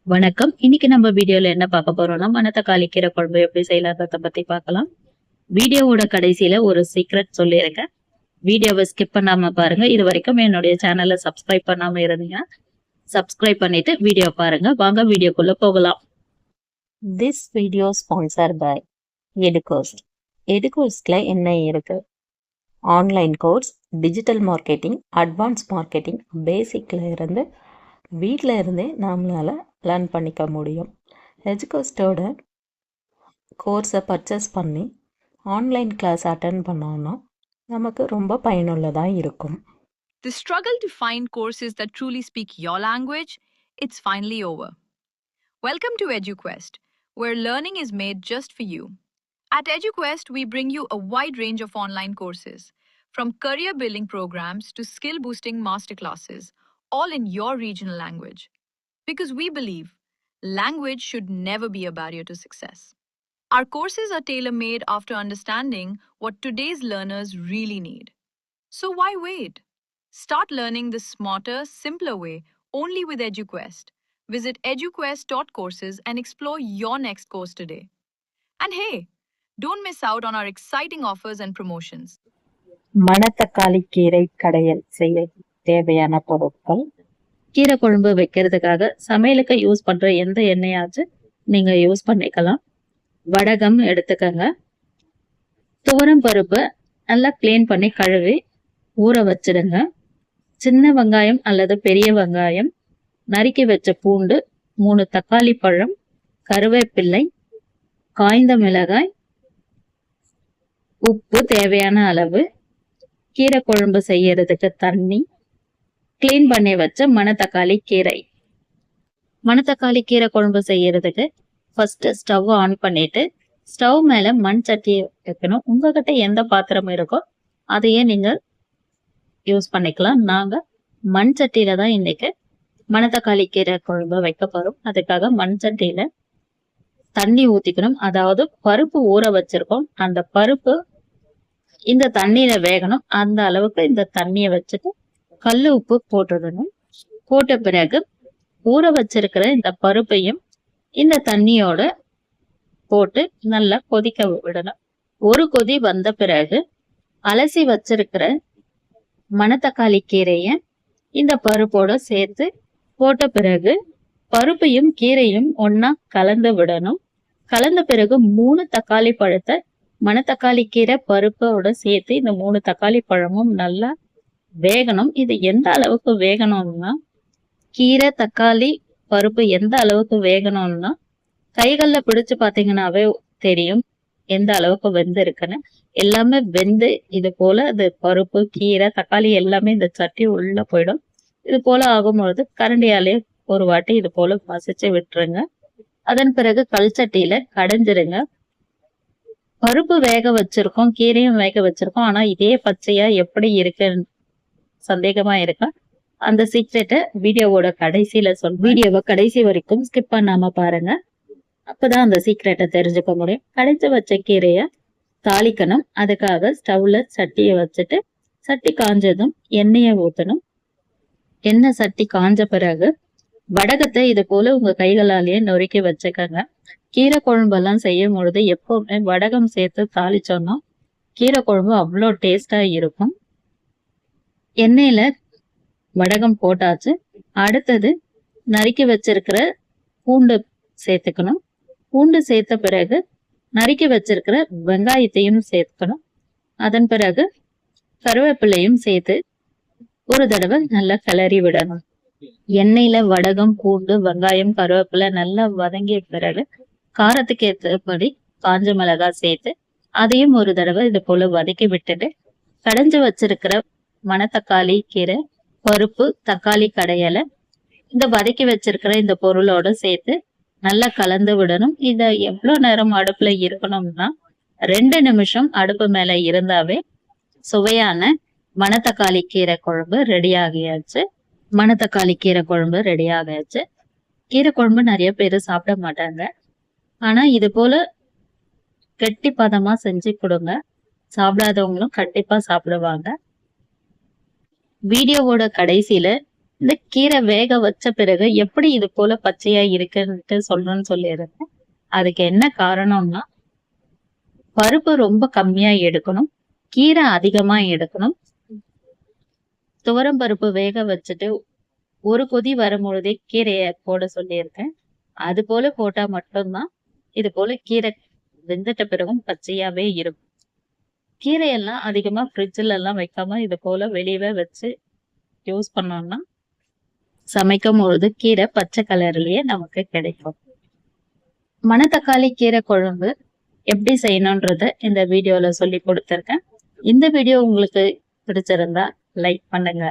வணக்கம். இன்னைக்கு நம்ம வீடியோல என்ன பார்க்க போறோம்னா, மணத்தக்காளி கீரை குழம்பு எப்படி செய்யலான்றத பத்தி பார்க்கலாம். வீடியோவோட கடைசியில ஒரு சீக்ரெட் சொல்லியிருக்கேன். வீடியோவை ஸ்கிப் பண்ணாம பாருங்க. இது வரைக்கும் என்னுடைய சேனலை சப்ஸ்கிரைப் பண்ணாம இருந்தீங்கன்னா, சப்ஸ்கிரைப் பண்ணிட்டு வீடியோ பாருங்க. வாங்க வீடியோக்குள்ள போகலாம். This video sponsored by Educourse. Educourse-ல என்ன இருக்கு? Online course, digital marketing, advance marketing, பேசிக்ல இருந்து வீட்டில் இருந்தே நம்மளால் லேர்ன் பண்ணிக்க முடியும். எஜுகோஸ்டோட கோர்ஸை பர்ச்சேஸ் பண்ணி ஆன்லைன் கிளாஸ் அட்டென்ட் பண்ணோன்னா நமக்கு ரொம்ப பயனுள்ளதாக இருக்கும். The struggle to find courses that truly speak your language, it's finally over. Welcome to EduQuest, where learning is made just for you. At EduQuest, we bring you a wide range of online courses, from career building programs to skill boosting masterclasses, all in your regional language. Because we believe language should never be a barrier to success. Our courses are tailor made after understanding what today's learners really need. So why wait? Start learning the smarter, simpler way only with EduQuest. Visit eduquest.courses and explore your next course today. And hey, don't miss out on our exciting offers and promotions. மணத்தக்காளி கீரை கடையல் செய்ய தேவையான பொருட்கள். கீரை குழம்பு வைக்கிறதுக்காக சமையலுக்கு use பண்ற எந்த எண்ணெயாச்சும் நீங்க யூஸ் பண்ணிக்கலாம். வடகம் எடுத்துக்கங்க. துவரம் பருப்பு நல்லா கிளீன் பண்ணி கழுவி ஊற வச்சிடுங்க. சின்ன வெங்காயம் அல்லது பெரிய வெங்காயம், நறுக்கி வச்ச பூண்டு, 3 தக்காளி பழம், கருவேப்பிள்ளை, காய்ந்த மிளகாய், உப்பு தேவையான அளவு, கீரை குழம்பு செய்யறதுக்கு தண்ணி, கிளீன் பண்ணி வச்ச மணத்தக்காளி கீரை. மணத்தக்காளி கீரை குழம்பு செய்யறதுக்கு ஃபர்ஸ்ட் ஸ்டவ் ஆன் பண்ணிட்டு ஸ்டவ் மேல மண் சட்டியை வைக்கணும். உங்ககிட்ட எந்த பாத்திரம் இருக்கோ அதையே நீங்க யூஸ் பண்ணிக்கலாம். நாங்க மண் சட்டியில தான் இன்னைக்கு மணத்தக்காளி கீரை குழம்பு வைக்க போறோம். அதுக்காக மண் சட்டியில தண்ணி ஊத்திக்கணும். அதாவது பருப்பு ஊற வச்சிருக்கோம், அந்த பருப்பு இந்த தண்ணியில வேகணும். அந்த அளவுக்கு இந்த தண்ணியை வச்சுட்டு கல் உப்பு போட்டுடணும். போட்ட பிறகு ஊற வச்சிருக்கிற இந்த பருப்பையும் இந்த தண்ணியோட போட்டு நல்லா கொதிக்க விடணும். ஒரு கொதி வந்த பிறகு அலசி வச்சிருக்கிற மணத்தக்காளி கீரைய இந்த பருப்போட சேர்த்து போட்ட பிறகு பருப்பையும் கீரையும் ஒன்னா கலந்து விடணும். கலந்த பிறகு 3 தக்காளி பழத்தை மணத்தக்காளி கீரை பருப்போட சேர்த்து இந்த 3 தக்காளி பழமும் நல்லா வேகணும். இது எந்த அளவுக்கு வேகணும்னா, கீரை தக்காளி பருப்பு எந்த அளவுக்கு வேகணும்னா, கைகள்ல பிடிச்சு பாத்தீங்கன்னாவே தெரியும் எந்த அளவுக்கு வெந்து இருக்குன்னு. எல்லாமே வெந்து இது போல அது பருப்பு, கீரை, தக்காளி எல்லாமே இந்த சட்டி உள்ள போயிடும். இது போல ஆகும்பொழுது கரண்டியாலே ஒரு வாட்டி இது போல மசிச்சு விட்டுருங்க. அதன் பிறகு கல் சட்டியில கடைஞ்சிருங்க. பருப்பு வேக வச்சிருக்கோம், கீரையும் வேக வச்சிருக்கோம். ஆனா இதே பச்சையா எப்படி இருக்குன்னு சந்தேகமா இருக்கா? அந்த சீக்ரெட்டை வீடியோவோட கடைசியில வீடியோவை கடைசி வரைக்கும் ஸ்கிப் பண்ணாம பாருங்க. அப்பதான் அந்த சீக்ரெட்டை தெரிஞ்சுக்க முடியும். கடைச்சு வச்ச கீரைய தாளிக்கணும். அதுக்காக ஸ்டவ்ல சட்டியை வச்சுட்டு சட்டி காஞ்சதும் எண்ணெயை ஊத்தணும். எண்ணெய் சட்டி காஞ்ச பிறகு வடகத்தை இது போல உங்க கைகளாலேயே நொறுக்கி வச்சுக்கோங்க. கீரை குழம்பெல்லாம் செய்யும் பொழுது எப்பவுமே வடகம் சேர்த்து தாளிச்சோம்னா கீரை குழம்பு அவ்வளோ டேஸ்டா இருக்கும். எண்ணெயில வடகம் போட்டாச்சு. அடுத்தது நறுக்கி வச்சிருக்கிற பூண்டு சேர்த்துக்கணும். பூண்டு சேர்த்த பிறகு நறுக்கி வச்சிருக்கிற வெங்காயத்தையும் சேர்த்துக்கணும். அதன் பிறகு கருவேப்பிலையும் சேர்த்து ஒரு தடவை நல்லா கிளறி விடணும். எண்ணெயில வடகம், பூண்டு, வெங்காயம், கருவேப்பிலை நல்லா வதங்கிய பிறகு காரத்துக்கு ஏற்றபடி காஞ்ச மிளகாய் சேர்த்து அதையும் ஒரு தடவை இது போல வதக்கி விட்டுட்டு கடைஞ்சு வச்சிருக்கிற மணத்தக்காளி கீரை, பருப்பு, தக்காளி கடையலை இந்த வதக்கி வச்சிருக்கிற இந்த பொருளோட சேர்த்து நல்லா கலந்து விடணும். இத எவ்வளவு நேரம் அடுப்புல இருக்கணும்னா 2 நிமிஷம் அடுப்பு மேல இருந்தாவே சுவையான மணத்தக்காளி கீரை குழம்பு ரெடி ஆகியாச்சு. மணத்தக்காளி கீரை குழம்பு ரெடி ஆகியாச்சு. கீரை குழம்பு நிறைய பேர் சாப்பிட மாட்டாங்க. ஆனா இது போல கெட்டி பதமா செஞ்சு கொடுங்க, சாப்பிடாதவங்களும் கண்டிப்பா சாப்பிடுவாங்க. வீடியோவோட கடைசியில இந்த கீரை வேக வச்ச பிறகு எப்படி இது போல பச்சையா இருக்குன்ட்டு சொல்றேன்னு சொல்லியிருக்கேன். அதுக்கு என்ன காரணம்னா, பருப்பு ரொம்ப கம்மியா எடுக்கணும், கீரை அதிகமா எடுக்கணும். துவரம் பருப்பு வேக வச்சுட்டு ஒரு கொதி வரும்பொழுதே கீரைய போட சொல்லியிருக்கேன். அது போல போட்டா மட்டும்தான் இது போல கீரை வெந்துட்ட பிறகும் பச்சையாவே இருக்கும். கீரையெல்லாம் அதிகமா ஃப்ரிட்ஜ்ல எல்லாம் வைக்காம இது போல வெளியவே வச்சு யூஸ் பண்ணோம்னா சமைக்கும் பொழுது கீரை பச்சை கலர்லயே நமக்கு கிடைக்கும். மணத்தக்காளி கீரை குழம்பு எப்படி செய்யணும்ன்றத இந்த வீடியோல சொல்லி கொடுத்திருக்கேன். இந்த வீடியோ உங்களுக்கு பிடிச்சிருந்தா லைக் பண்ணுங்க,